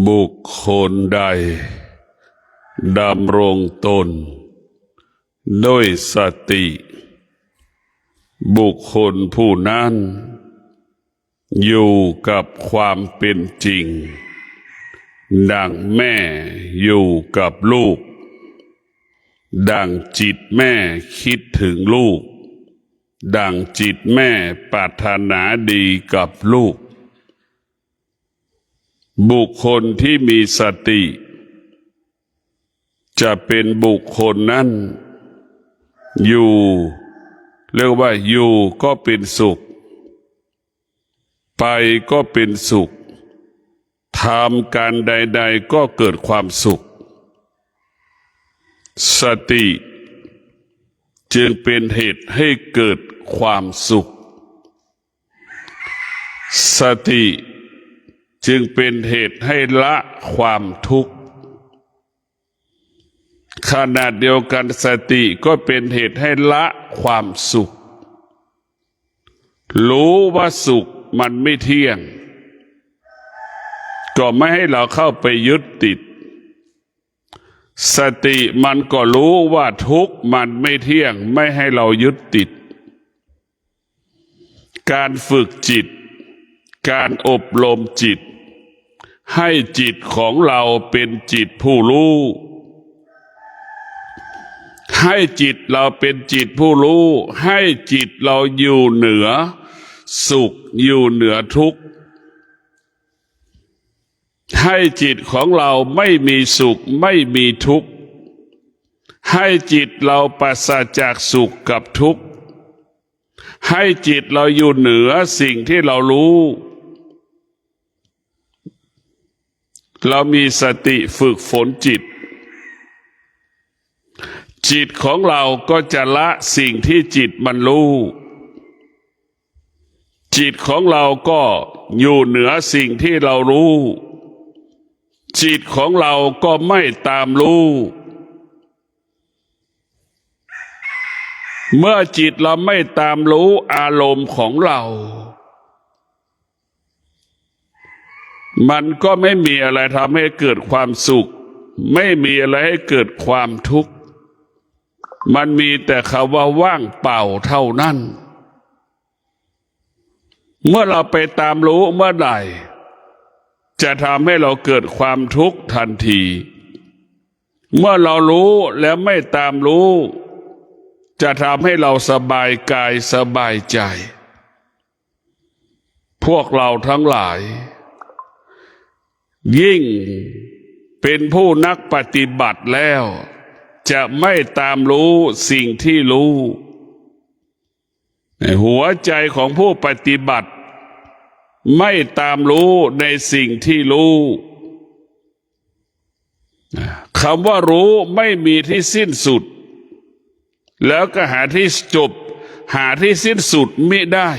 บุคคลใดดำรงตนด้วยสติบุคคลผู้นั้นอยู่กับความเป็นจริงดังแม่อยู่กับลูกดังจิตแม่คิดถึงลูกดังจิตแม่ปรารถนาดีกับลูกบุคคลที่มีสติจะเป็นบุคคลนั้นอยู่เรียกว่าอยู่ก็เป็นสุขไปก็เป็นสุขทำการใดๆก็เกิดความสุขสติจึงเป็นเหตุให้เกิดความสุขสติจึงเป็นเหตุให้ละความทุกข์ขณะเดียวกันสติก็เป็นเหตุให้ละความสุขรู้ว่าสุขมันไม่เที่ยงก็ไม่ให้เราเข้าไปยึดติดสติมันก็รู้ว่าทุกข์มันไม่เที่ยงไม่ให้เรายึดติดการฝึกจิตการอบรมจิตให้จิตของเราเป็นจิตผู้รู้ให้จิตเราเป็นจิตผู้รู้ให้จิตเราอยู่เหนือสุขอยู่เหนือทุกข์ให้จิตของเราไม่มีสุขไม่มีทุกข์ให้จิตเราปราศจากสุขกับทุกข์ให้จิตเราอยู่เหนือสิ่งที่เรารู้เรามีสติฝึกฝนจิตจิตของเราก็จะละสิ่งที่จิตมันรู้จิตของเราก็อยู่เหนือสิ่งที่เรารู้จิตของเราก็ไม่ตามรู้เมื่อจิตเราไม่ตามรู้อารมณ์ของเรามันก็ไม่มีอะไรทำให้เกิดความสุขไม่มีอะไรให้เกิดความทุกข์มันมีแต่คำว่าว่างเปล่าเท่านั้นเมื่อเราไปตามรู้เมื่อใดจะทำให้เราเกิดความทุกข์ทันทีเมื่อเรารู้แล้วไม่ตามรู้จะทำให้เราสบายกายสบายใจพวกเราทั้งหลายยิ่งเป็นผู้นักปฏิบัติแล้วจะไม่ตามรู้สิ่งที่รู้หัวใจของผู้ปฏิบัติไม่ตามรู้ในสิ่งที่รู้คำว่ารู้ไม่มีที่สิ้นสุดแล้วก็หาที่จบหาที่สิ้นสุดไม่ได้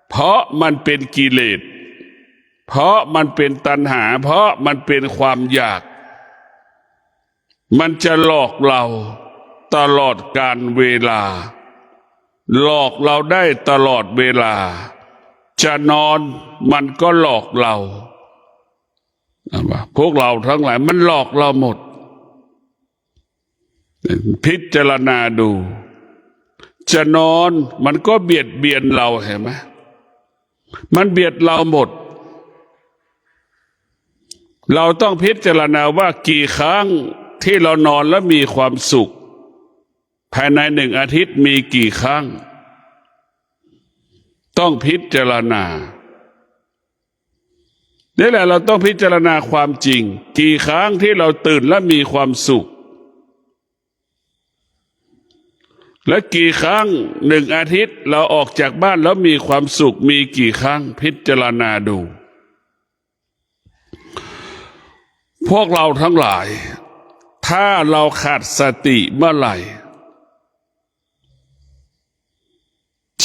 เพราะมันเป็นกิเลสเพราะมันเป็นตัณหาเพราะมันเป็นความอยากมันจะหลอกเราตลอดกาลเวลาหลอกเราได้ตลอดเวลาจะนอนมันก็หลอกเราพวกเราทั้งหลายมันหลอกเราหมดพิจารณาดูจะนอนมันก็เบียดเบียนเราเห็นไหมมันเบียดเราหมดเราต้องพิจารณาว่ากี่ครั้งที่เรานอนแล้วมีความสุขภายใน1 อาทิตย์มีกี่ครั้งต้องพิจารณานี่แหละเราต้องพิจารณาความจริงกี่ครั้งที่เราตื่นแล้วมีความสุขและกี่ครั้ง1 อาทิตย์เราออกจากบ้านแล้วมีความสุขมีกี่ครั้งพิจารณาดูพวกเราทั้งหลายถ้าเราขาดสติเมื่อไหร่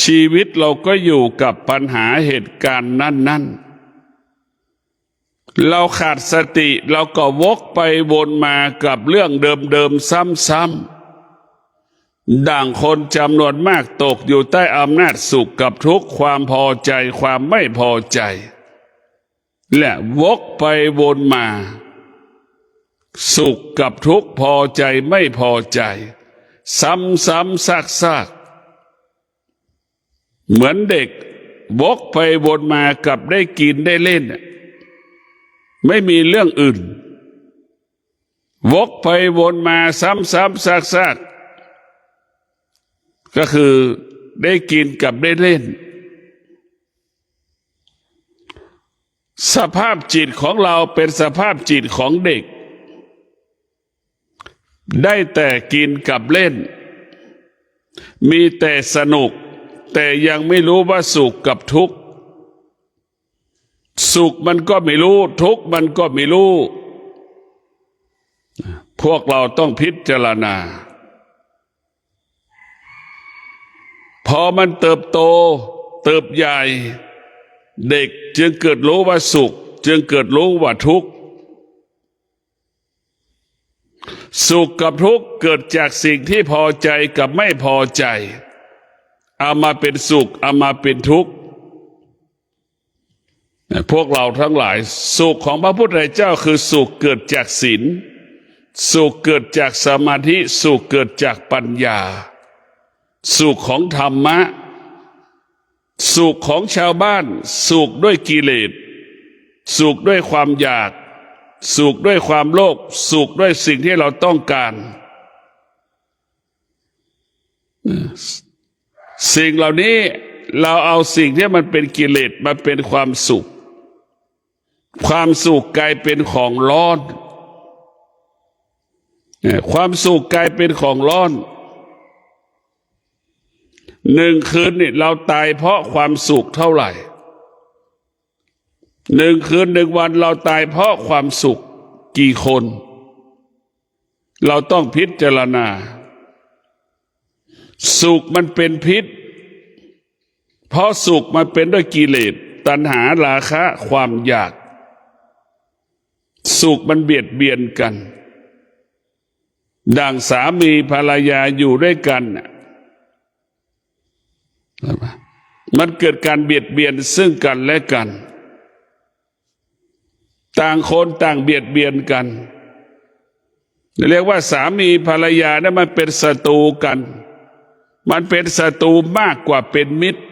ชีวิตเราก็อยู่กับปัญหาเหตุการณ์นั้นๆเราขาดสติเราก็วกไปวนมากับเรื่องเดิมๆซ้ำๆดังคนจำนวนมากตกอยู่ใต้อำนาจสุขกับทุกข์ความพอใจความไม่พอใจ และวกไปวนมาสุขกับทุกข์พอใจไม่พอใจซ้ำๆซากๆเหมือนเด็กวกไปวนมากับได้กินได้เล่นไม่มีเรื่องอื่นวกไปวนมาซ้ำๆซากๆก็คือได้กินกับได้เล่นสภาพจิตของเราเป็นสภาพจิตของเด็กได้แต่กินกับเล่นมีแต่สนุกแต่ยังไม่รู้ว่าสุขกับทุกข์สุขมันก็ไม่รู้ทุกข์มันก็ไม่รู้พวกเราต้องพิจารณาพอมันเติบโตเติบใหญ่เด็กจึงเกิดรู้ว่าสุขจึงเกิดรู้ว่าทุกข์สุขกับทุกข์เกิดจากสิ่งที่พอใจกับไม่พอใจเอามาเป็นสุขเอามาเป็นทุกข์พวกเราทั้งหลายสุขของพระพุทธเจ้าคือสุขเกิดจากศีลสุขเกิดจากสมาธิสุขเกิดจากปัญญาสุขของธรรมะสุขของชาวบ้านสุขด้วยกิเลสสุขด้วยความอยากสุขด้วยความโลภสุขด้วยสิ่งที่เราต้องการสิ่งเหล่านี้เราเอาสิ่งที่มันเป็นกิเลสมาเป็นความสุขความสุขกลายเป็นของร้อนความสุขกลายเป็นของร้อนหนึ่งคืนนี่เราตายเพราะความสุขเท่าไหร่หนึ่งคืนหนึ่งวันเราตายเพราะความสุขกี่คนเราต้องพิจารณาสุขมันเป็นพิษเพราะสุขมันเป็นด้วยกิเลสตัณหาราคะความอยากสุขมันเบียดเบียนกันดังสามีภรรยาอยู่ด้วยกันมันเกิดการเบียดเบียนซึ่งกันและกันต่างคนต่างเบียดเบียนกันเรียกว่าสามีภรรยาเนี่ยมันเป็นศัตรูกันมันเป็นศัตรูมากกว่าเป็นมิตร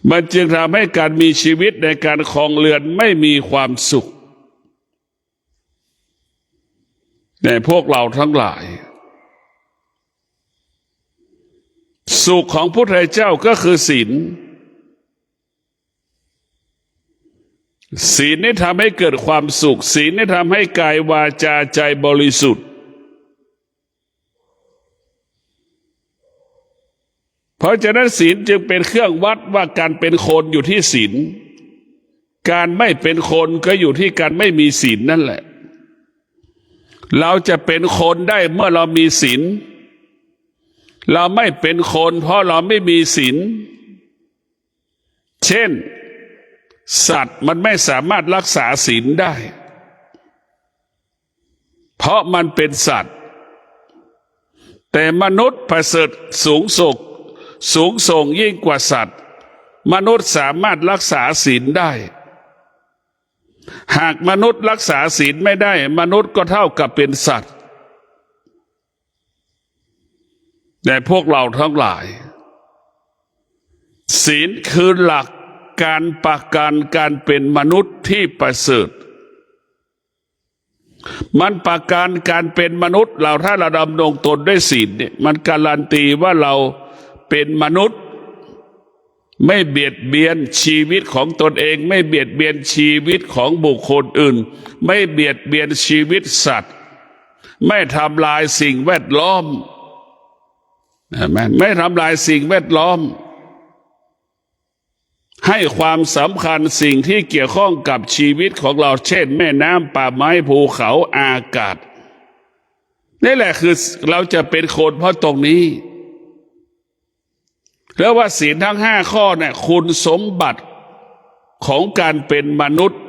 มันจึงทำให้การมีชีวิตในการครองเรือนไม่มีความสุขในพวกเราทั้งหลายสุขของพุทธเจ้าก็คือศีลศีลนี่ทำให้เกิดความสุขศีลนี่ทำให้กายวาจาใจบริสุทธิ์เพราะฉะนั้นศีลจึงเป็นเครื่องวัดว่าการเป็นคนอยู่ที่ศีลการไม่เป็นคนก็อยู่ที่การไม่มีศีลนั่นแหละเราจะเป็นคนได้เมื่อเรามีศีลเราไม่เป็นคนเพราะเราไม่มีศีลเช่นสัตว์มันไม่สามารถรักษาศีลได้เพราะมันเป็นสัตว์แต่มนุษย์ประเสริฐสูงส่งยิ่งกว่าสัตว์มนุษย์สามารถรักษาศีลได้หากมนุษย์รักษาศีลไม่ได้มนุษย์ก็เท่ากับเป็นสัตว์แต่พวกเราทั้งหลายศีลคือหลักการประกันการเป็นมนุษย์ที่ประเสริฐมันประกันการเป็นมนุษย์เราถ้าเราดำรงตนด้วยศีลเนี่ยมันการันตีว่าเราเป็นมนุษย์ไม่เบียดเบียนชีวิตของตนเองไม่เบียดเบียนชีวิตของบุคคลอื่นไม่เบียดเบียนชีวิตสัตว์ไม่ทำลายสิ่งแวดล้อมไม่ทำลายสิ่งแวดล้อมให้ความสำคัญสิ่งที่เกี่ยวข้องกับชีวิตของเราเช่นแม่น้ำป่าไม้ภูเขาอากาศนี่แหละคือเราจะเป็นคนเพราะตรงนี้แล้วว่าศีลทั้ง5ข้อเนี่ยคุณสมบัติของการเป็นมนุษย์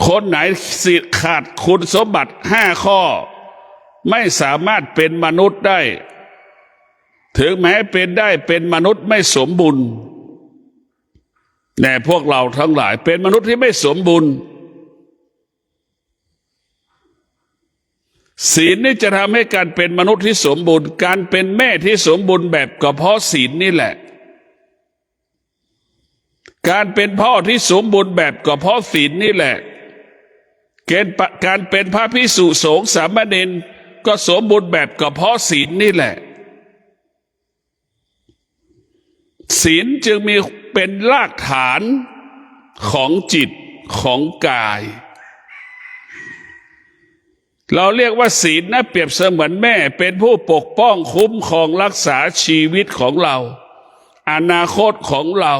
คนไหนสิขาดคุณสมบัติ5ข้อไม่สามารถเป็นมนุษย์ได้ถึงแม้เป็นได้เป็นมนุษย์ไม่สมบูรณ์ แต่พวกเราทั้งหลายเป็นมนุษย์ที่ไม่สมบูรณ์ศีลนี่จะทำให้การเป็นมนุษย์ที่สมบูรณ์การเป็นแม่ที่สมบูรณ์แบบก็เพราะศีลนี่แหละการเป็นพ่อที่สมบูรณ์แบบก็เพราะศีลนี่แหละการเป็นพระภิกษุสงฆ์สามเณรก็สมบูรณ์แบบก็เพราะศีลนี่แหละศีลจึงมีเป็นรากฐานของจิตของกายเราเรียกว่าศีลนะเปรียบเสมือนแม่เป็นผู้ปกป้องคุ้มครองรักษาชีวิตของเราอนาคตของเรา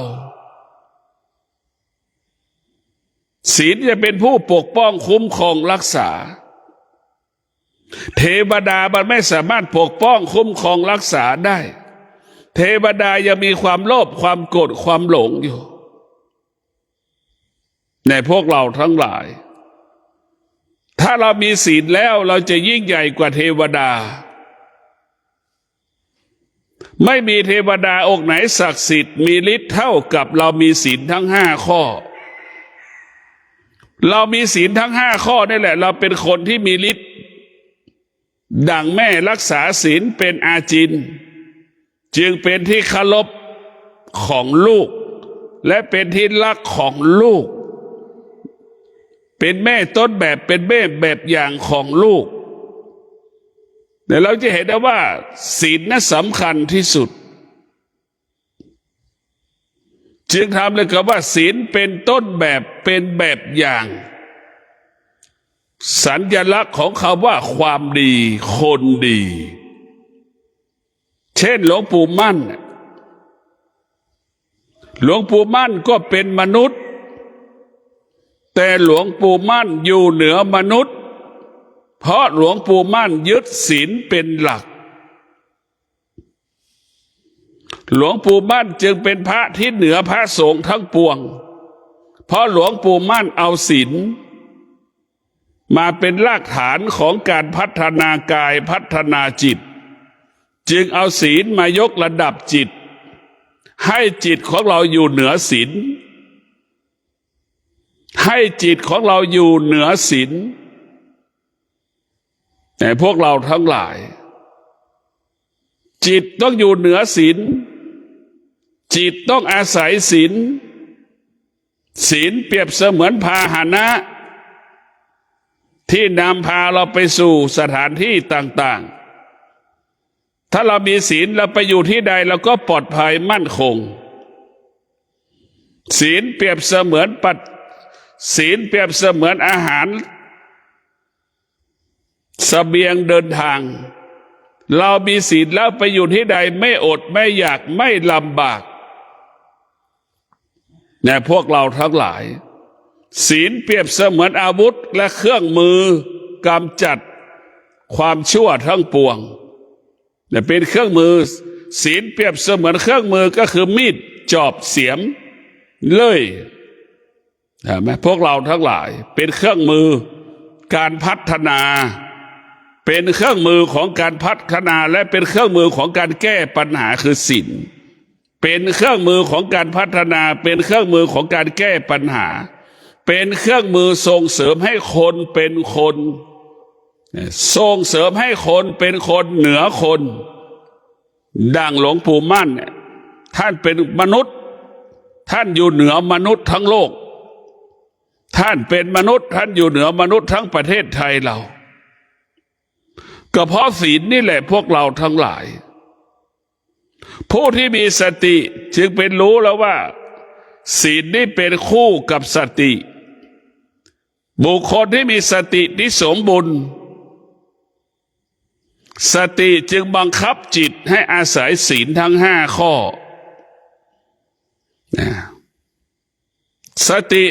ศีลจะเป็นผู้ปกป้องคุ้มครองรักษาเทวดามันไม่สามารถปกป้องคุ้มครองรักษาได้เทวดายังมีความโลภความโกรธความหลงอยู่ในพวกเราทั้งหลายถ้าเรามีศีลแล้วเราจะยิ่งใหญ่กว่าเทวดาไม่มีเทวดาองค์ไหนศักดิ์สิทธิ์มีฤทธิ์เท่ากับเรามีศีลทั้ง5 ข้อเรามีศีลทั้ง5 ข้อนี่แหละเราเป็นคนที่มีฤทธิ์ดังแม่รักษาศีลเป็นอาจินจึงเป็นที่เคารพของลูกและเป็นที่รักของลูกเป็นแม่ต้นแบบเป็นแม่แบบอย่างของลูกแต่เราจะเห็นได้ว่าศีลนั้นสำคัญที่สุดจึงทำเลยกับว่าศีลเป็นต้นแบบเป็นแบบอย่างสัญลักษณ์ของคำว่าความดีคนดีเช่นหลวงปู่มั่นหลวงปู่มั่นก็เป็นมนุษย์แต่หลวงปู่มั่นอยู่เหนือมนุษย์เพราะหลวงปู่มั่นยึดศีลเป็นหลักหลวงปู่มั่นจึงเป็นพระที่เหนือพระสงฆ์ทั้งปวงเพราะหลวงปู่มั่นเอาศีลมาเป็นรากฐานของการพัฒนากายพัฒนาจิตจึงเอาศีลมายกระดับจิตให้จิตของเราอยู่เหนือศีลให้จิตของเราอยู่เหนือศีลแต่พวกเราทั้งหลายจิตต้องอยู่เหนือศีลจิตต้องอาศัยศีลศีลเปรียบเสมือนพาหนะที่นำพาเราไปสู่สถานที่ต่างๆถ้าเรามีศีลเราไปอยู่ที่ใดเราก็ปลอดภัยมั่นคงศีลเปรียบเสมือนศีลเปรียบเสมือนอาหารเสบียงเดินทางเรามีศีลแล้วไปอยู่ที่ใดไม่อดไม่อยากไม่ลำบากแต่พวกเราทั้งหลายศีลเปรียบเสมือนอาวุธและเครื่องมือกำจัดความชั่วทั้งปวงเป็นเครื่องมือศีลเปรียบเสมือนเครื่องมือก็คือมีดจอบเสียมเลื่อยเห็นไหมพวกเราทั้งหลายเป็นเครื่องมือการพัฒนาเป็นเครื่องมือของการพัฒนาและเป็นเครื่องมือของการแก้ปัญหาคือศีลเป็นเครื่องมือของการพัฒนาเป็นเครื่องมือของการแก้ปัญหาเป็นเครื่องมือส่งเสริมให้คนเป็นคนส่งเสริมให้คนเป็นคนเหนือคนดังหลวงปู่มั่นท่านเป็นมนุษย์ท่านอยู่เหนือมนุษย์ทั้งโลกท่านเป็นมนุษย์ท่านอยู่เหนือมนุษย์ทั้งประเทศไทยเราก็เพราะศีลนี่แหละพวกเราทั้งหลายผู้ที่มีสติจึงเป็นรู้แล้วว่าศีลนี่เป็นคู่กับสติบุคคลที่มีสติที่สมบูรณ์สติจึงบังคับจิตให้อาศัยศีลทั้ง5 ข้อสติ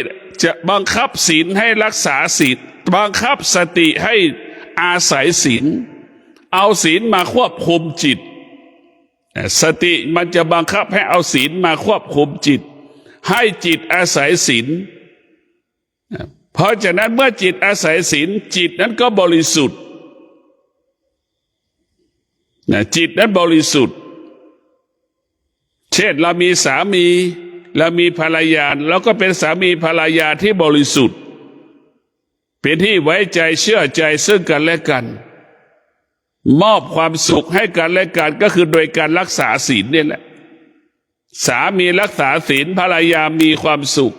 จะบังคับศีลให้รักษาศีลบังคับสติให้อาศัยศีลเอาศีลมาควบคุมจิตสติมันจะบังคับให้เอาศีลมาควบคุมจิตให้จิตอาศัยศีลเพราะฉะนั้นเมื่อจิตอาศัยศีลจิตนั้นก็บริสุทธิ์จิตนั้นบริสุทธิ์เช่นเรามีสามี แล้วมีภรรยาแล้วก็เป็นสามีภรรยาที่บริสุทธิ์เป็นที่ไว้ใจเชื่อใจซึ่งกันและกันมอบความสุขให้กันและกันก็คือโดยการรักษาศีลนี่แหละสามีรักษาศีลภรรยามีความสุข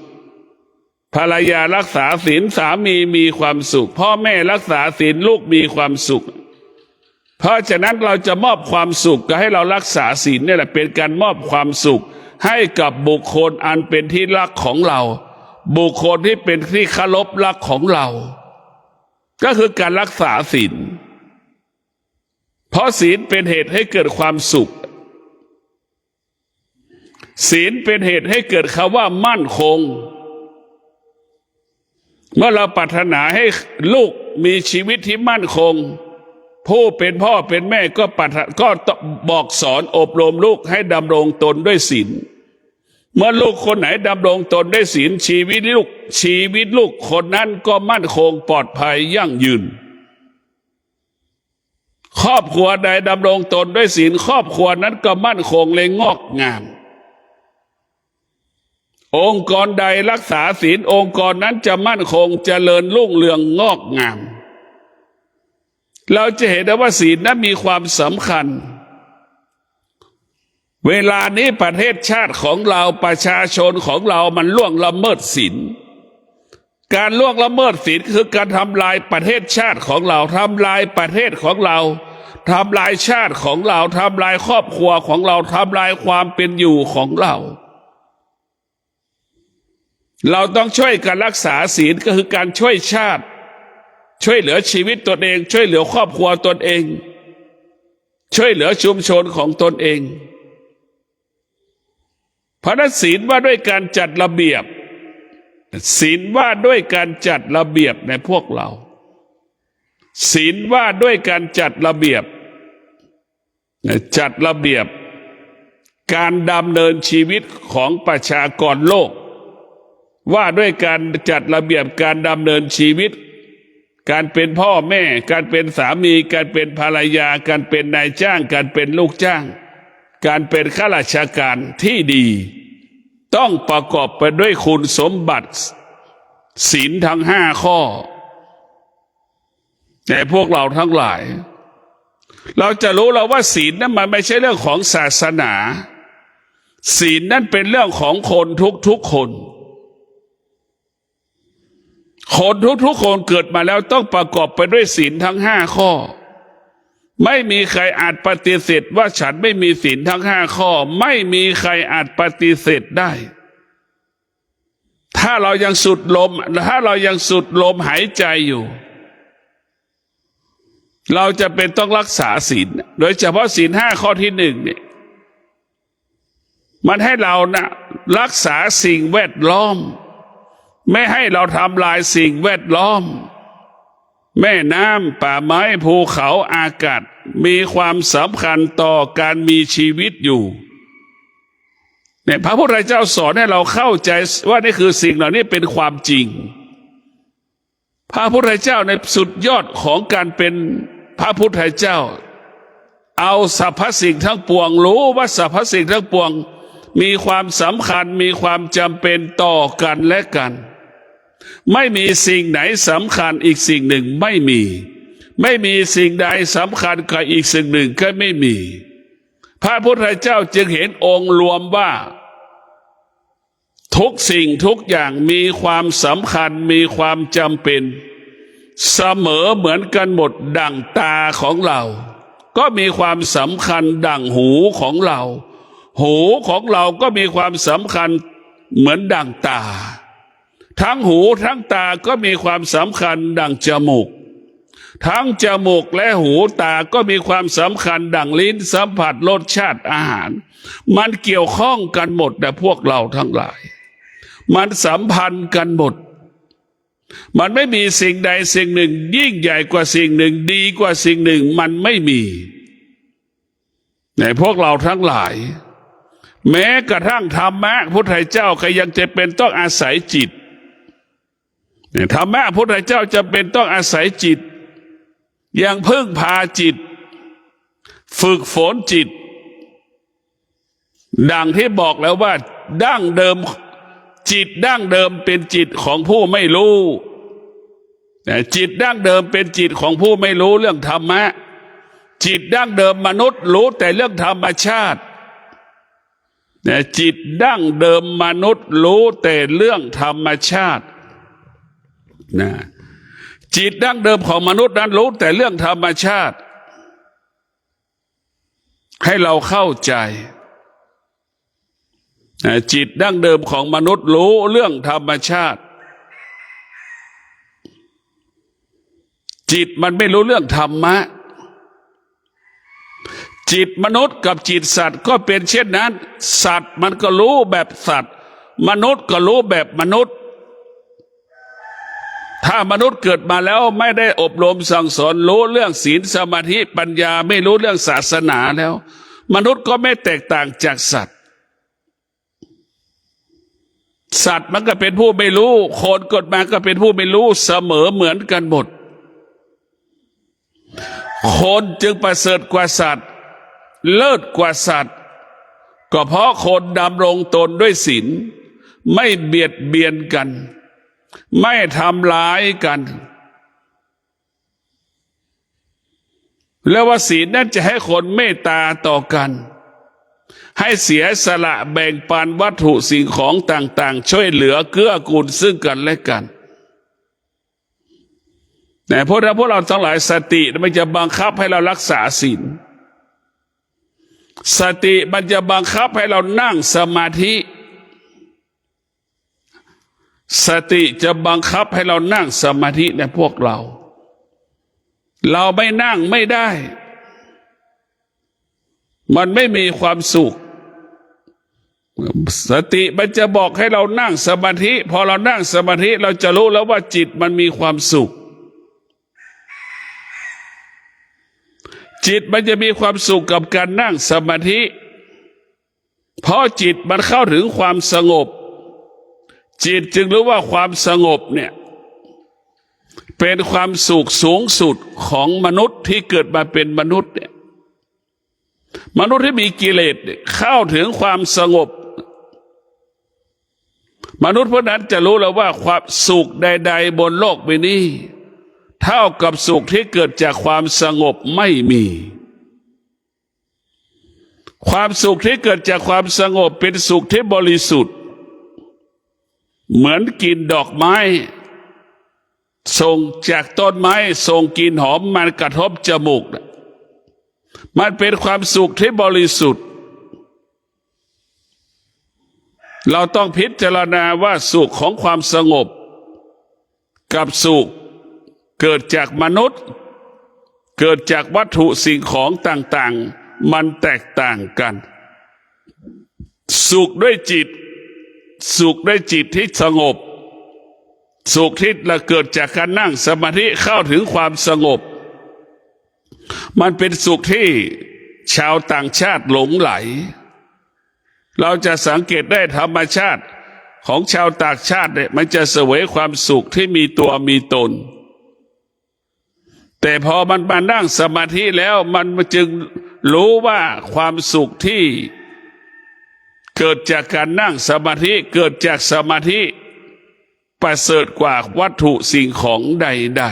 ภรรยารักษาศีลสามีมีความสุขพ่อแม่รักษาศีลลูกมีความสุขเพราะฉะนั้นเราจะมอบความสุขก็ให้เรารักษาศีลนี่แหละเป็นการมอบความสุขให้กับบุคคลอันเป็นที่รักของเราบุคคลที่เป็นที่เคารพรักของเราก็คือการรักษาศีลเพราะศีลเป็นเหตุให้เกิดความสุขศีลเป็นเหตุให้เกิดคำว่ามั่นคงเมื่อเราปรารถนาให้ลูกมีชีวิตที่มั่นคงผู้เป็นพ่อเป็นแม่ก็บอกสอนอบรมลูกให้ดำรงตนด้วยศีลเมื่อลูกคนไหนดำรงตนด้วยศีลชีวิตลูกคนนั้นก็มั่นคงปลอดภัยยั่งยืนครอบครัวใดดำรงตนด้วยศีลครอบครัวนั้นก็มั่นคงและงอกงามองค์กรใดรักษาศีลองค์กรนั้นจะมั่นคงเจริญรุ่งเรืองงอกงามเราจะเห็นได้ว่าศีลนั้นมีความสำคัญเวลานี้ประเทศชาติของเราประชาชนของเรามันล่วงละเมิดศีลการล่วงละเมิดศีลคือการทำลายประเทศชาติของเราทำลายประเทศของเราทำลายชาติของเราทำลายครอบครัวของเราทำลายความเป็นอยู่ของเราเราต้องช่วยกันรักษาศีลก็คือการช่วยชาติช่วยเหลือชีวิตตนเองช่วยเหลือครอบครัวตนเองช่วยเหลือชุมชนของตนเองเพราะนั้นศีลว่าด้วยการจัดระเบียบศีลว่าด้วยการจัดระเบียบในพวกเราศีลว่าด้วยการจัดระเบียบการดำเนินชีวิตของประชากรโลกว่าด้วยการจัดระเบียบการดำเนินชีวิตการเป็นพ่อแม่การเป็นสามีการเป็นภรรยาการเป็นนายจ้างการเป็นลูกจ้างการเป็นข้าราชการที่ดีต้องประกอบไปด้วยคุณสมบัติศีลทั้ง5 ข้อแต่พวกเราทั้งหลายเราจะรู้แล้วว่าศีลนั้นมันไม่ใช่เรื่องของศาสนาศีลนั้นเป็นเรื่องของคนทุกๆคนทุกคนเกิดมาแล้วต้องประกอบไปด้วยศีลทั้ง5 ข้อไม่มีใครอาจปฏิเสธว่าฉันไม่มีศีลทั้ง5 ข้อไม่มีใครอาจปฏิเสธได้ถ้าเรายังสุดลมหายใจอยู่เราจะเป็นต้องรักษาศีลโดยเฉพาะศีล5 ข้อที่1เนี่ยมันให้เรานะรักษาสิ่งแวดล้อมไม่ให้เราทำลายสิ่งแวดล้อมแม่น้ำป่าไม้ภูเขาอากาศมีความสำคัญต่อการมีชีวิตอยู่เนี่ยพระพุทธเจ้าสอนให้เราเข้าใจว่านี่คือสิ่งเหล่านี้เป็นความจริงพระพุทธเจ้าในสุดยอดของการเป็นพระพุทธเจ้าเอาสรรพสิ่งทั้งปวงรู้ว่าสรรพสิ่งทั้งปวงมีความสำคัญมีความจำเป็นต่อกันและกันไม่มีสิ่งไหนสำคัญอีกสิ่งหนึ่งไม่มีสิ่งใดสำคัญกับอีกสิ่งหนึ่งก็ไม่มีพระพุทธเจ้าจึงเห็นองค์รวมว่าทุกสิ่งทุกอย่างมีความสำคัญมีความจำเป็นเสมอเหมือนกันหมดดั่งตาของเราก็มีความสำคัญดั่งหูของเราหูของเราก็มีความสำคัญเหมือนดั่งตาทั้งหูทั้งตาก็มีความสำคัญดั่งจมูกทั้งจมูกและหูตาก็มีความสำคัญดั่งลิ้นสัมผัสรสชาติอาหารมันเกี่ยวข้องกันหมดแต่พวกเราทั้งหลายมันสัมพันธ์กันหมดมันไม่มีสิ่งใดสิ่งหนึ่งยิ่งใหญ่กว่าสิ่งหนึ่งดีกว่าสิ่งหนึ่งมันไม่มีในพวกเราทั้งหลายแม้กระทั่งธรรมะพุทธเจ้าก็ยังจะเป็นต้องอาศัยจิตธรรมะพุทธเจ้าจะเป็นต้องอาศัยจิตยังพึ่งพาจิตฝึกฝนจิตดังที่บอกแล้วว่า ดั้งเดิมจิตดั้งเดิมเป็นจิตของผู้ไม่รู้จิตดั้งเดิมเป็นจิตของผู้ไม่รู้เรื่องธรรมะจิตดั้งเดิมมนุษย์รู้แต่เรื่องธรรมชาติจิตดั้งเดิมมนุษย์รู้แต่เรื่องธรรมชาตินะจิตดั้งเดิมของมนุษย์นั้นรู้แต่เรื่องธรรมชาติให้เราเข้าใจจิตดั้งเดิมของมนุษย์รู้เรื่องธรรมชาติจิตมันไม่รู้เรื่องธรรมะจิตมนุษย์กับจิตสัตว์ก็เป็นเช่นนั้นสัตว์มันก็รู้แบบสัตว์มนุษย์ก็รู้แบบมนุษย์ถ้ามนุษย์เกิดมาแล้วไม่ได้อบรมสั่งสอนรู้เรื่องศีลสมาธิปัญญาไม่รู้เรื่องศาสนาแล้วมนุษย์ก็ไม่แตกต่างจากสัตว์สัตว์มันก็เป็นผู้ไม่รู้คนเกิดมาก็เป็นผู้ไม่รู้เสมอเหมือนกันหมดคนจึงประเสริฐกว่าสัตว์เลิศกว่าสัตว์ก็เพราะคนดำรงตนด้วยศีลไม่เบียดเบียนกันไม่ทำร้ายกันแล้วว่าศีลนั้นจะให้คนเมตตาต่อกันให้เสียสละแบ่งปันวัตถุสิ่งของต่างๆช่วยเหลือเกื้อกูลซึ่งกันและกันแต่พวกเราทั้งหลายสติมันจะบังคับให้เรารักษาศีลสติมันจะบังคับให้เรานั่งสมาธิสติจะบังคับให้เรานั่งสมาธิในพวกเราไม่นั่งไม่ได้มันไม่มีความสุขสติมันจะบอกให้เรานั่งสมาธิพอเรานั่งสมาธิเราจะรู้แล้วว่าจิตมันมีความสุขจิตมันจะมีความสุขกับการนั่งสมาธิเพราะจิตมันเข้าถึงความสงบจิตจึงรู้ว่าความสงบเนี่ยเป็นความสุขสูงสุดของมนุษย์ที่เกิดมาเป็นมนุษย์เนี่ยมนุษย์ที่มีกิเลสเข้าถึงความสงบมนุษย์พวกนั้นจะรู้แล้วว่าความสุขใดๆบนโลกใบนี้เท่ากับสุขที่เกิดจากความสงบไม่มีความสุขที่เกิดจากความสงบเป็นสุขที่บริสุทธิ์เหมือนกินดอกไม้ส่งจากต้นไม้ส่งกลิ่นหอมมันกระทบจมูกมันเป็นความสุขที่บริสุทธิ์เราต้องพิจารณาว่าสุขของความสงบกับสุขเกิดจากมนุษย์เกิดจากวัตถุสิ่งของต่างๆมันแตกต่างกันสุขด้วยจิตสุขด้วยจิตที่สงบสุขที่เกิดจากการนั่งสมาธิเข้าถึงความสงบมันเป็นสุขที่ชาวต่างชาติหลงไหลเราจะสังเกตได้ธรรมชาติของชาวต่างชาติเนี่ยมันจะเสวยความสุขที่มีตัวมีตนแต่พอมันมานั่งสมาธิแล้วมันจึงรู้ว่าความสุขที่เกิดจากการนั่งสมาธิเกิดจากสมาธิประเสริฐกว่าวัตถุสิ่งของใด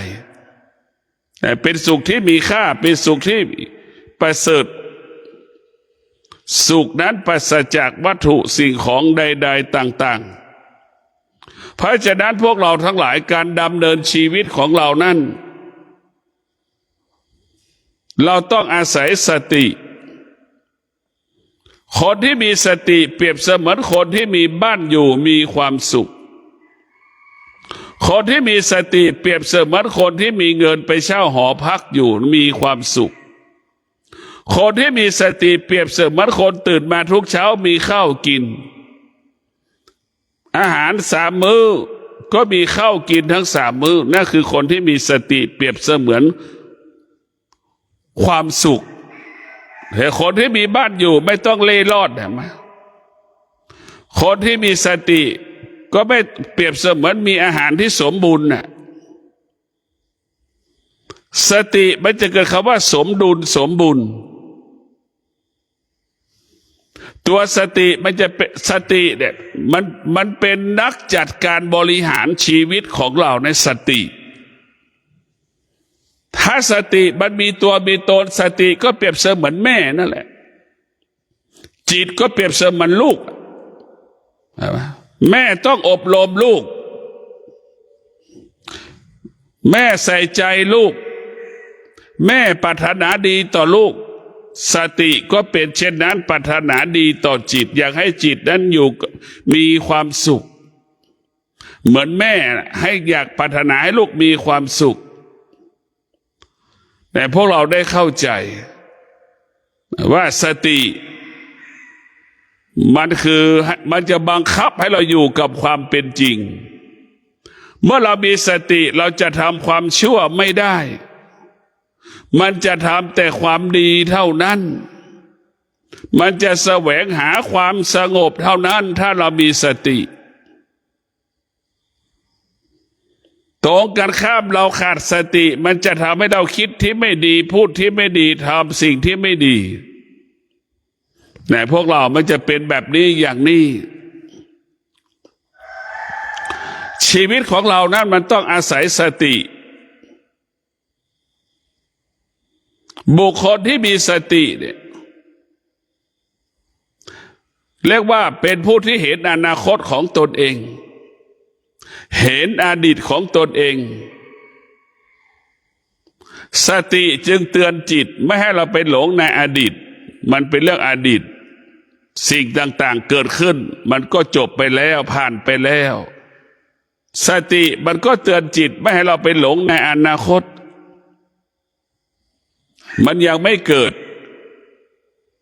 ๆแต่เป็นสุขที่มีค่าเป็นสุขที่ประเสริฐสุขนั้นปราศจากวัตถุสิ่งของใดๆต่างๆเพราะฉะนั้นพวกเราทั้งหลายการดำเนินชีวิตของเรานั้นเราต้องอาศัยสติคนที่มีสติเปรียบเสมือนคนที่มีบ้านอยู่มีความสุขคนที่มีสติเปรียบเสมือนคนที่มีเงินไปเช่าหอพักอยู่มีความสุขคนที่มีสติเปรียบเสมือนคนตื่นมาทุกเช้ามีข้าวกินอาหาร3 มื้อก็มีข้าวกินทั้ง3 มื้อนั่นคือคนที่มีสติเปรียบเสมือนความสุขแต่คนที่มีบ้านอยู่ไม่ต้องเล่ร่อนนะมั้ยคนที่มีสติก็ไม่เปรียบเสมือนมีอาหารที่สมบูรณ์น่ะสติมันจะเกิดคำว่าสมดุลสมบูรณ์ ตัวสติมันจะเป็นสติเนี่ยมันเป็นนักจัดการบริหารชีวิตของเราในสติถ้าสติมันมีตัวมีตนสติก็เปรียบเสมือนแม่นั่นแหละจิตก็เปรียบเสมือนลูกแม่ต้องอบรมลูกแม่ใส่ใจลูกแม่ปรารถนาดีต่อลูกสติก็เป็นเช่นนั้นปรารถนาดีต่อจิตอยากให้จิตนั้นอยู่มีความสุขเหมือนแม่ให้อยากปรารถนาให้ลูกมีความสุขแต่พวกเราได้เข้าใจว่าสติมันจะบังคับให้เราอยู่กับความเป็นจริงเมื่อเรามีสติเราจะทำความชั่วไม่ได้มันจะทำแต่ความดีเท่านั้นมันจะแสวงหาความสงบเท่านั้นถ้าเรามีสติตรงกันข้ามเราขาดสติมันจะทำให้เราคิดที่ไม่ดีพูดที่ไม่ดีทำสิ่งที่ไม่ดีแต่พวกเรามันจะเป็นแบบนี้อย่างนี้ชีวิตของเรานั้นมันต้องอาศัยสติบุคคลที่มีสติเนี่ยเรียกว่าเป็นผู้ที่เห็นอนาคตของตนเองเห็นอดีตของตนเองสติจึงเตือนจิตไม่ให้เราไปหลงในอดีตมันเป็นเรื่องอดีตสิ่งต่างๆเกิดขึ้นมันก็จบไปแล้วผ่านไปแล้วสติมันก็เตือนจิตไม่ให้เราไปหลงในอนาคตมันยังไม่เกิด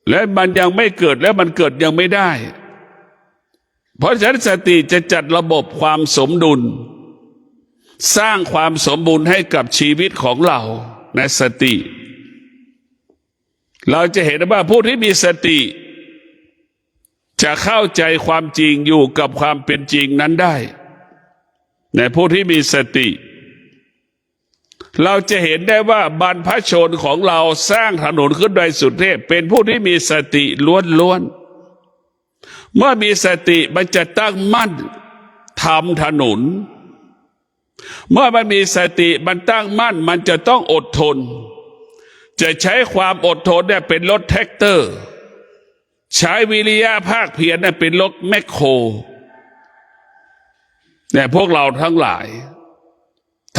และมันยังไม่เกิดและมันเกิดยังไม่ได้เพราะฉะนั้นสติจะจัดระบบความสมดุลสร้างความสมบูรณ์ให้กับชีวิตของเราในสติเราจะเห็นว่าผู้ที่มีสติจะเข้าใจความจริงอยู่กับความเป็นจริงนั้นได้ในผู้ที่มีสติเราจะเห็นได้ว่าบรรพชนของเราสร้างถนนขึ้นโดยสุเทพเป็นผู้ที่มีสติล้วนๆเมื่อมีสติมันจะตั้งมั่นทำถนนเมื่อมันมีสติมันตั้งมั่นมันจะต้องอดทนจะใช้ความอดทนเนี่ยเป็นรถแท็กเตอร์ใช้วิริยะภาคเพียรเนี่ยเป็นรถแมคโครเนี่ยพวกเราทั้งหลาย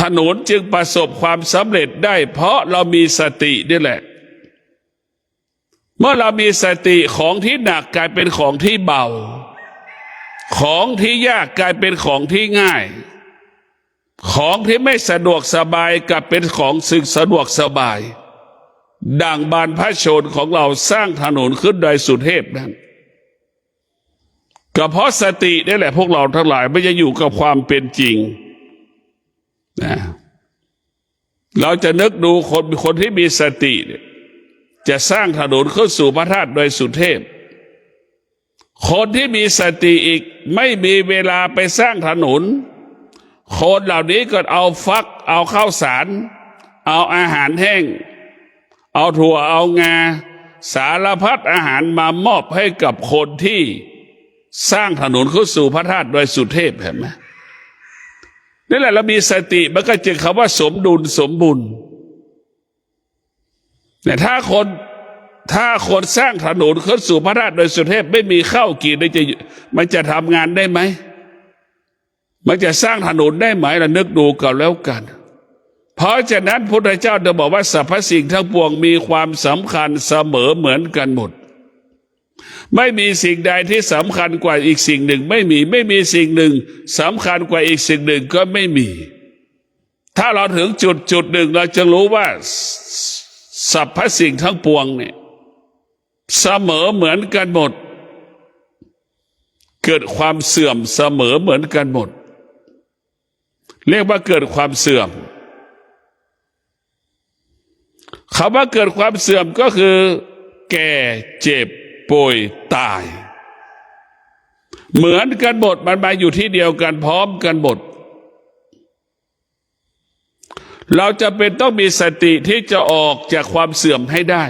ถนนจึงประสบความสำเร็จได้เพราะเรามีสตินี่แหละเมื่อเรามีสติของที่หนักกลายเป็นของที่เบาของที่ยากกลายเป็นของที่ง่ายของที่ไม่สะดวกสบายกลับเป็นของสึกสะดวกสบายดังบรรพชนของเราสร้างถนนขึ้นโดยสุเทพนั้นก็เพราะสตินี่แหละพวกเราทั้งหลายไม่จะอยู่กับความเป็นจริงนะเราจะนึกดูคนที่มีสติเนี่ยจะสร้างถนนขึ้นสู่พระธาตุโดยสุเทพคนที่มีสติอีกไม่มีเวลาไปสร้างถนนคนเหล่านี้ก็เอาฟักเอาข้าวสารเอาอาหารแห้งเอาถั่วเอางาสารพัดอาหารมามอบให้กับคนที่สร้างถนนขึ้นสู่พระธาตุโดยสุเทพเห็นไหมนี่แหละเรามีสติมันก็จึงคำว่าสมดุลสมบูรณ์แต่ถ้าคนสร้างถนนขึ้นสู่พระธาตุโดยสุเทพไม่มีข้าวกินมันจะทำงานได้ไหมมันจะสร้างถนนได้ไหมเรานึกดูกันแล้วกันเพราะฉะนั้นพระพุทธเจ้าจะบอกว่าสรรพสิ่งทั้งปวงมีความสำคัญเสมอเหมือนกันหมดไม่มีสิ่งใดที่สำคัญกว่าอีกสิ่งหนึ่งไม่มีสิ่งหนึ่งสำคัญกว่าอีกสิ่งหนึ่งก็ไม่มีถ้าเราถึงจุดหนึ่งเราจะรู้ว่าสรรพสิ่งทั้งปวงเนี่ยเสมอเหมือนกันหมดเกิดความเสื่อมเสมอเหมือนกันหมดเรียกว่าเกิดความเสื่อมคำว่าเกิดความเสื่อมก็คือแก่เจ็บป่วยตายเหมือนกันหมดมันมาอยู่ที่เดียวกันพร้อมกันหมดเราจะเป็นต้องมีสติที่จะออกจากความเสื่อมให้ได้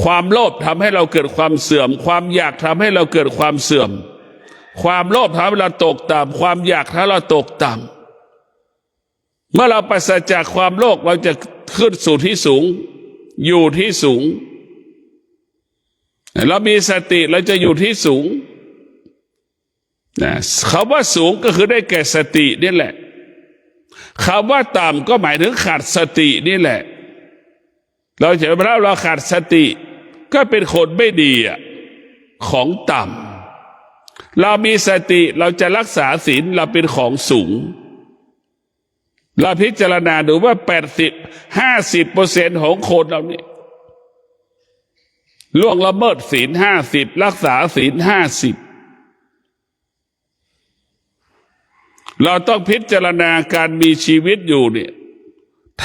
ความโลภทำให้เราเกิดความเสื่อมความอยากทำให้เราเกิดความเสื่อมความโลภทำให้เราตกต่ำความอยากทำให้เราตกต่ำเมื่อเราปราศจากความโลภเราจะขึ้นสู่ที่สูงอยู่ที่สูงเรามีสติเราจะอยู่ที่สูงคำว่าสูงก็คือได้แก่สตินี่แหละคำว่าต่ำก็หมายถึงขาดสตินี่แหละเราเห็นว่าเราขาดสติก็เป็นคนไม่ดีของต่ำเรามีสติเราจะรักษาศีลเราเป็นของสูงเราพิจารณาดูว่า50% ของคนเรานี่ล่วงละเมิดศีล50รักษาศีล50เราต้องพิจารณาการมีชีวิตอยู่เนี่ย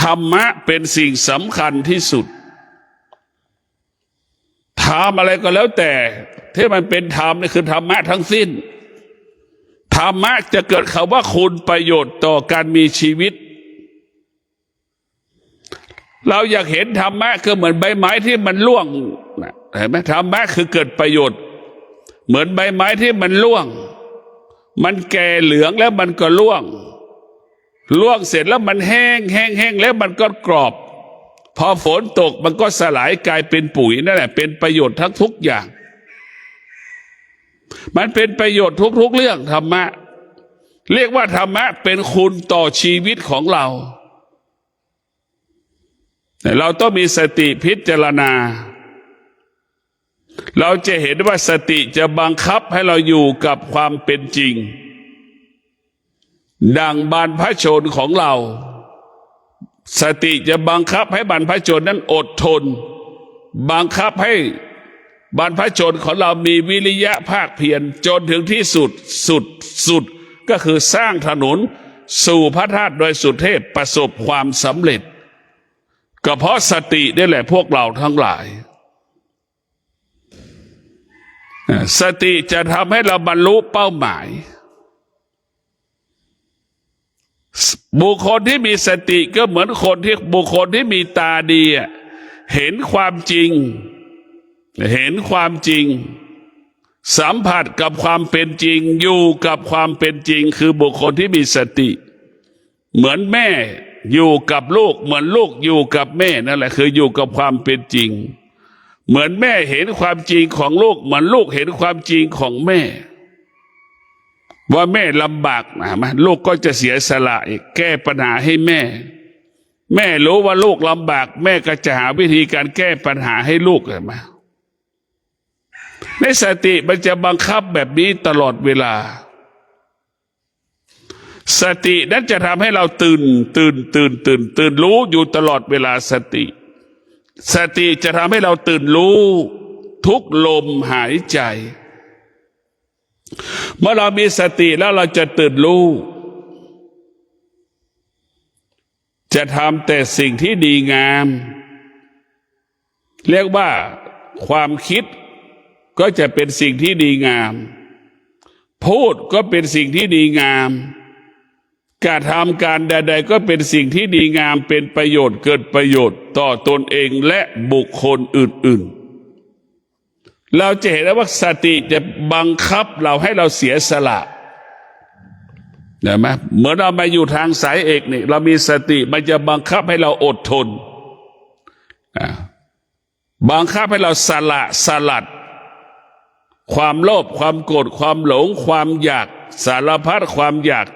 ธรรมะเป็นสิ่งสำคัญที่สุดทำอะไรก็แล้วแต่ที่มันเป็นธรรมนี่คือธรรมะทั้งสิ้นธรรมะจะเกิดคำว่าคุณประโยชน์ต่อการมีชีวิตเราอยากเห็นธรรมะคือเหมือนใบไม้ที่มันร่วงเห็นไหมธรรมะคือเกิดประโยชน์เหมือนใบไม้ที่มันร่วงมันแก่เหลืองแล้วมันก็ร่วงเสร็จแล้วมันแห้งแล้วมันก็กรอบพอฝนตกมันก็สลายกลายเป็นปุ๋ยนั่นแหละเป็นประโยชน์ทั้งทุกอย่างมันเป็นประโยชน์ทุกเรื่องธรรมะเรียกว่าธรรมะเป็นคุณต่อชีวิตของเราแต่เราต้องมีสติพิจารณาเราจะเห็นว่าสติจะบังคับให้เราอยู่กับความเป็นจริงดังบรรพชนของเราสติจะบังคับให้บรรพชนนั้นอดทนบังคับให้บรรพชนของเรามีวิริยะภาคเพียรจนถึงที่สุดก็คือสร้างถนนสู่พระธาตุโดยสุเทพประสบความสำเร็จก็เพราะสตินี่แหละพวกเราทั้งหลายสติจะทำให้เราบรรลุเป้าหมายบุคคลที่มีสติก็เหมือนบุคคลที่มีตาดีเห็นความจริงสัมผัสกับความเป็นจริงอยู่กับความเป็นจริงคือบุคคลที่มีสติเหมือนแม่อยู่กับลูกเหมือนลูกอยู่กับแม่นั่นแหละคืออยู่กับความเป็นจริงเหมือนแม่เห็นความจริงของลูกเหมือนลูกเห็นความจริงของแม่ว่าแม่ลำบากนะลูกก็จะเสียสละแก้ปัญหาให้แม่รู้ว่าลูกลำบากแม่ก็จะหาวิธีการแก้ปัญหาให้ลูกเห็นไหมในสติมันจะบังคับแบบนี้ตลอดเวลาสตินั้นจะทำให้เราตื่นรู้อยู่ตลอดเวลาสติจะทำให้เราตื่นรู้ทุกลมหายใจเมื่อเรามีสติแล้วเราจะตื่นรู้จะทำแต่สิ่งที่ดีงามเรียกว่าความคิดก็จะเป็นสิ่งที่ดีงามพูดก็เป็นสิ่งที่ดีงามการทำการใดๆก็เป็นสิ่งที่ดีงามเป็นประโยชน์เกิดประโยชน์ต่อตนเองและบุคคลอื่นๆเราจะเห็นว่าสติจะบังคับเราให้เราเสียสละเห็นไหมเหมือนเรามาอยู่ทางสายเอกนี่เรามีสติมันจะบังคับให้เราอดทนบังคับให้เราสลัดความโลภความโกรธความหลงความอยากสารพัดความอยาก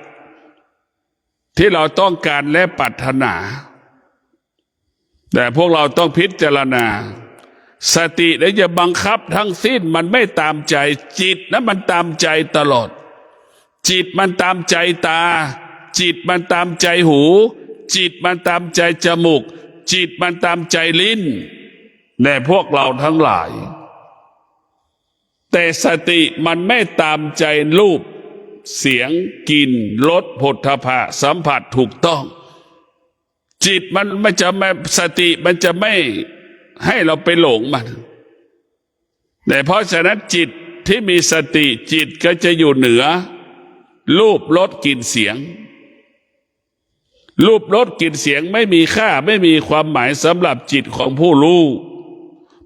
ที่เราต้องการและปรารถนาแต่พวกเราต้องพิจารณาสติแล้วจะบังคับทั้งสิ้นมันไม่ตามใจจิตนะมันตามใจตลอดจิตมันตามใจตาจิตมันตามใจหูจิตมันตามใจจมูกจิตมันตามใจลิ้นแน่พวกเราทั้งหลายแต่สติมันไม่ตามใจรูปเสียงกลิ่นรสโผฏฐัพพะสัมผัสถูกต้องจิตมันไม่จะไม่สติมันจะไม่ให้เราไปหลงมันแต่เพราะฉะนั้นจิตที่มีสติจิตก็จะอยู่เหนือรูปรสกลิ่นเสียงรูปรสกลิ่นเสียงไม่มีค่าไม่มีความหมายสำหรับจิตของผู้รู้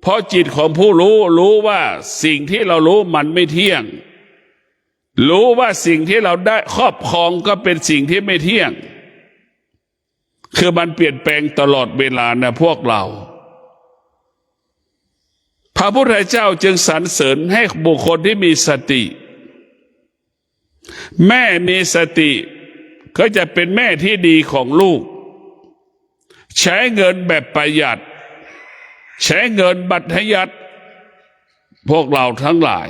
เพราะจิตของผู้รู้ว่าสิ่งที่เรารู้มันไม่เที่ยงรู้ว่าสิ่งที่เราได้ครอบครองก็เป็นสิ่งที่ไม่เที่ยงคือมันเปลี่ยนแปลงตลอดเวลานะพวกเราพระพุทธเจ้าจึงสรรเสริญให้บุคคลที่มีสติแม่มีสติก็จะเป็นแม่ที่ดีของลูกใช้เงินแบบประหยัดใช้เงินบัตรยัดพวกเราทั้งหลาย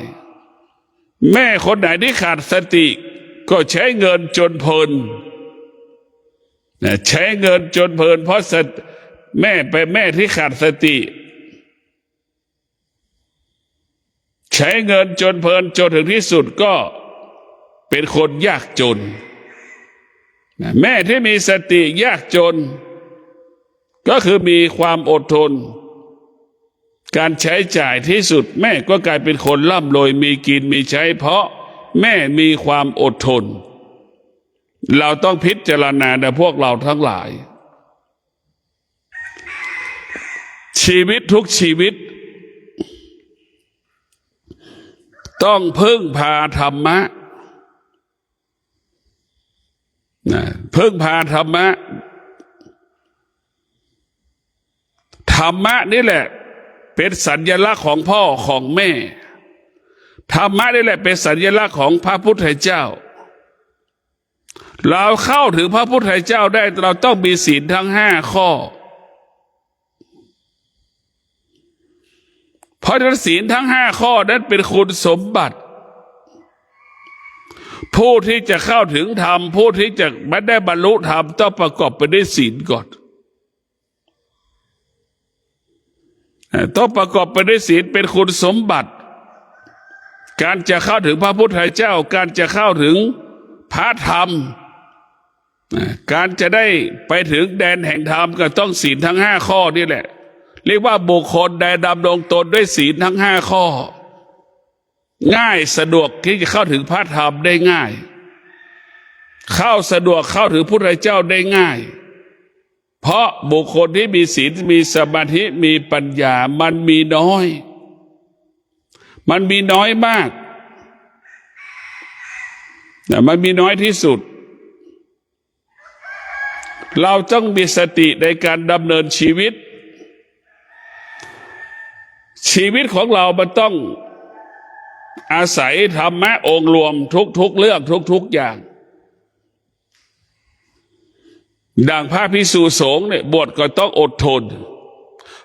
แม่คนไหนที่ขาดสติก็ใช้เงินจนเพลินใช้เงินจนเพลินเพราะแม่ที่ขาดสติใช้เงินจนเพลินจนถึงที่สุดก็เป็นคนยากจนแม่ที่มีสติยากจนก็คือมีความอดทนการใช้จ่ายที่สุดแม่ก็กลายเป็นคนร่ำรวยมีกินมีใช้เพราะแม่มีความอดทนเราต้องพิจารณาในพวกเราทั้งหลายชีวิตทุกชีวิตต้องพึ่งพาธรรมะพึ่งพาธรรมะธรรมะนี่แหละเป็นสัญลักษณ์ของพ่อของแม่ธรรมะนี่แหละเป็นสัญลักษณ์ของพระพุทธเจ้าเราเข้าถึงพระพุทธเจ้าได้เราต้องมีศีลทั้ง5 ข้อเพราะศีลทั้ง5 ข้อนั้นเป็นคุณสมบัติผู้ที่จะเข้าถึงธรรมผู้ที่จะไม่ได้บรรลุธรรมต้องประกอบไปด้วยศีลก่อนต้องประกอบไปด้วยศีลเป็นคุณสมบัติการจะเข้าถึงพระพุทธเจ้าการจะเข้าถึงพระธรรมการจะได้ไปถึงแดนแห่งธรรมก็ต้องศีลทั้ง5 ข้อนี่แหละเรียกว่าบุคคลใดดำรงตนด้วยศีลทั้ง5 ข้อง่ายสะดวกที่จะเข้าถึงพระธรรมได้ง่ายเข้าสะดวกเข้าถึงพระพุทธเจ้าได้ง่ายเพราะบุคคลที่มีศีลมีสมาธิมีปัญญามันมีน้อยมากแต่มันมีน้อยที่สุดเราต้องมีสติในการดำเนินชีวิตของเรามันต้องอาศัยธรรมะองค์รวมทุกเรื่องทุกอย่างดังพระภิกษุสงฆ์เนี่ยบวชก็ต้องอดทน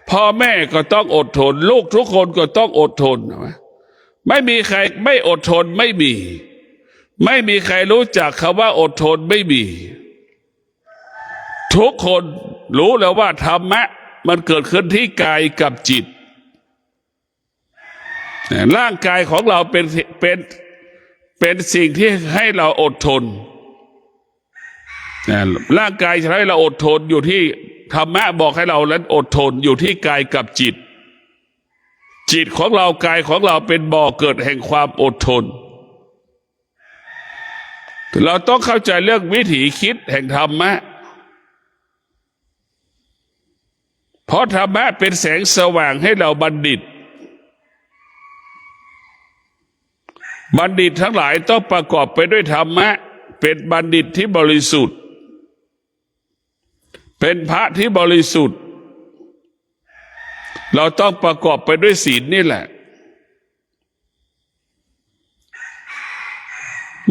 พ่อแม่ก็ต้องอดทนลูกทุกคนก็ต้องอดทนไม่มีใครไม่อดทนไม่มีใครรู้จักคำว่าอดทนไม่มีทุกคนรู้แล้วว่าธรรมะมันเกิดขึ้นที่กายกับจิตร่างกายของเราเป็นสิ่งที่ให้เราอดทนร่างกายจะให้เราอดทนอยู่ที่ธรรมะบอกให้เรานั้นอดทนอยู่ที่กายกับจิตของเรากายของเราเป็นบ่อเกิดแห่งความอดทนเราต้องเข้าใจเรื่องวิถีคิดแห่งธรรมะเพราะธรรมะเป็นแสงสว่างให้เราบัณฑิตทั้งหลายต้องประกอบไปด้วยธรรมะเป็นบัณฑิตที่บริสุทธิ์เป็นพระที่บริสุทธิ์เราต้องประกอบไปด้วยศีลนี่แหละ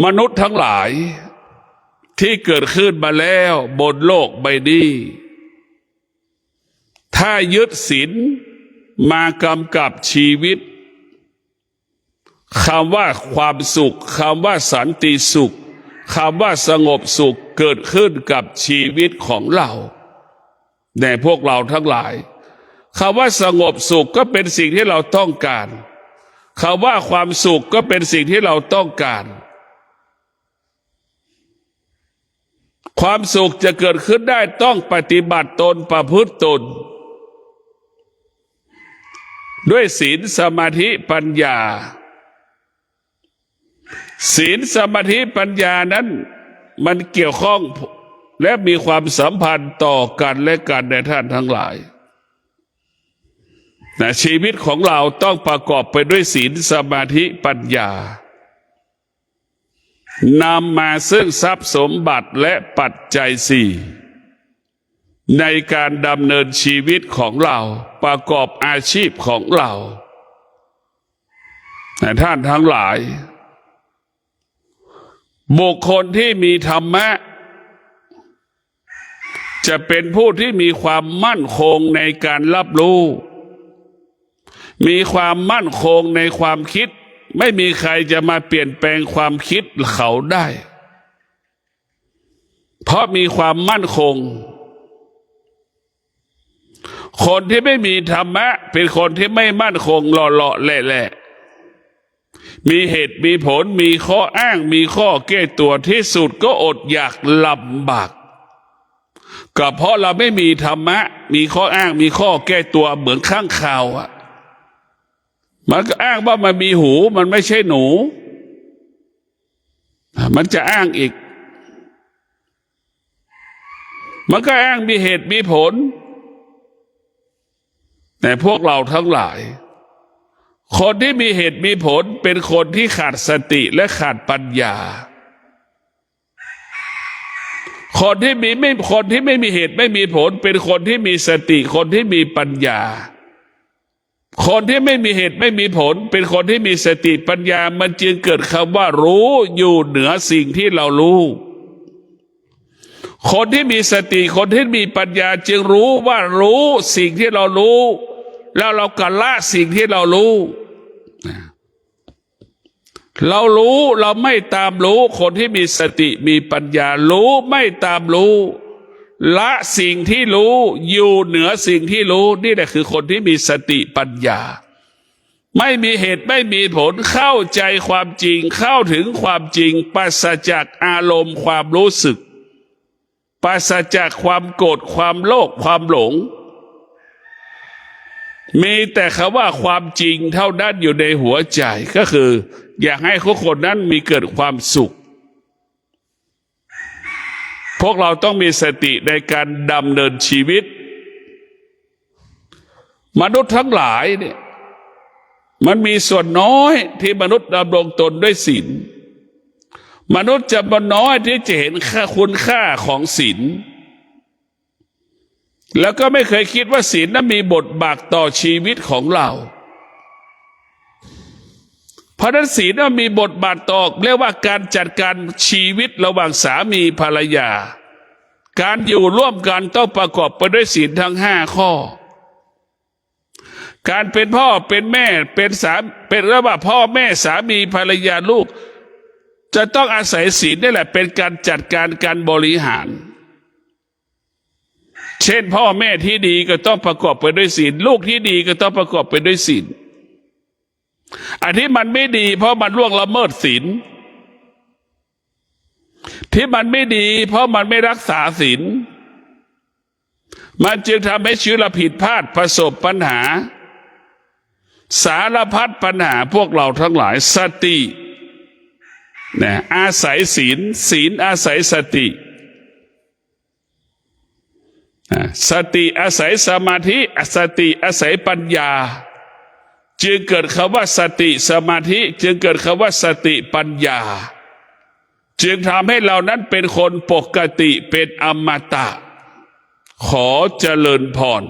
มนุษย์ทั้งหลายที่เกิดขึ้นมาแล้วบนโลกใบนี้ถ้ายึดศีลมากำกับชีวิตคำว่าความสุขคำว่าสันติสุขคำว่าสงบสุขเกิดขึ้นกับชีวิตของเราในพวกเราทั้งหลายคำว่าสงบสุขก็เป็นสิ่งที่เราต้องการคำว่าความสุขก็เป็นสิ่งที่เราต้องการความสุขจะเกิดขึ้นได้ต้องปฏิบัติตนประพฤติตนด้วยศีลสมาธิปัญญาศีลสมาธิปัญญานั้นมันเกี่ยวข้องและมีความสัมพันธ์ต่อกันและกันในท่านทั้งหลาย ชีวิตของเราต้องประกอบไปด้วยศีลสมาธิปัญญานำมาซึ่งทรัพย์สมบัติและปัจจัยสี่ในการดำเนินชีวิตของเราประกอบอาชีพของเราท่านทั้งหลายบุคคลที่มีธรรมะจะเป็นผู้ที่มีความมั่นคงในการรับรู้มีความมั่นคงในความคิดไม่มีใครจะมาเปลี่ยนแปลงความคิดเขาได้เพราะมีความมั่นคงคนที่ไม่มีธรรมะเป็นคนที่ไม่มั่นคงหล่อๆแหละมีเหตุมีผลมีข้ออ้างมีข้อแก้ตัวที่สุดก็อดอยากลำบากก็เพราะเราไม่มีธรรมะมีข้ออ้างมีข้อแก้ตัวเหมือนข้างข่าวอ่ะมันก็อ้างว่ามันมีหูมันไม่ใช่หนูมันจะอ้างอีกมันก็อ้างมีเหตุมีผลแต่พวกเราทั้งหลายคนที่มีเหตุมีผลเป็นคนที่ขาดสติและขาดปัญญาคนที่ไม่มีเหตุไม่มีผลเป็นคนที่มีสติคนที่มีปัญญาคนที่ไม่มีเหตุไม่มีผลเป็นคนที่มีสติปัญญามันจึงเกิดคำว่ารู้อยู่เหนือสิ่งที่เรารู้คนที่มีสติคนที่มีปัญญาจึงรู้ว่ารู้สิ่งที่เรารู้แล้วเราก็ละสิ่งที่เรารู้เรารู้เราไม่ตามรู้คนที่มีสติมีปัญญารู้ไม่ตามรู้ละสิ่งที่รู้อยู่เหนือสิ่งที่รู้นี่แหละคือคนที่มีสติปัญญาไม่มีเหตุไม่มีผลเข้าใจความจริงเข้าถึงความจริงปราศจากอารมณ์ความรู้สึกปราศจากความโกรธความโลภความหลงมีแต่คำว่าความจริงเท่านั้นอยู่ในหัวใจก็คืออยากให้ทุกคนนั้นมีเกิดความสุขพวกเราต้องมีสติในการดำเนินชีวิตมนุษย์ทั้งหลายเนี่ยมันมีส่วนน้อยที่มนุษย์ดำรงตนด้วยศีลมนุษย์จะมันน้อยที่จะเห็นคุณค่าของศีลแล้วก็ไม่เคยคิดว่าศีลนั้นมีบทบาทต่อชีวิตของเราเพราะนั้นศีลนั้นมีบทบาทต่อเรียกว่าการจัดการชีวิตระหว่างสามีภรรยาการอยู่ร่วมกันต้องประกอบไปด้วยศีลทั้ง5 ข้อการเป็นพ่อเป็นแม่เป็นระหว่างพ่อแม่สามีภรรยาลูกจะต้องอาศัยศีลนี่แหละเป็นการจัดการการบริหารเช่นพ่อแม่ที่ดีก็ต้องประกอบไปด้วยศีลลูกที่ดีก็ต้องประกอบไปด้วยศีลอันที่มันไม่ดีเพราะมันล่วงละเมิดศีลที่มันไม่ดีเพราะมันไม่รักษาศีลมันจึงทำให้ชีวิตเราผิดพลาดประสบปัญหาสารพัดปัญหาพวกเราทั้งหลายสตินะอาศัยศีลศีลอาศัยสติสติอาศัยสมาธิสติอาศัยปัญญาจึงเกิดคำว่าสติสมาธิจึงเกิดคำว่าสติปัญญาจึงทำให้เรานั้นเป็นคนปกติเป็นอมตะขอเจริญพร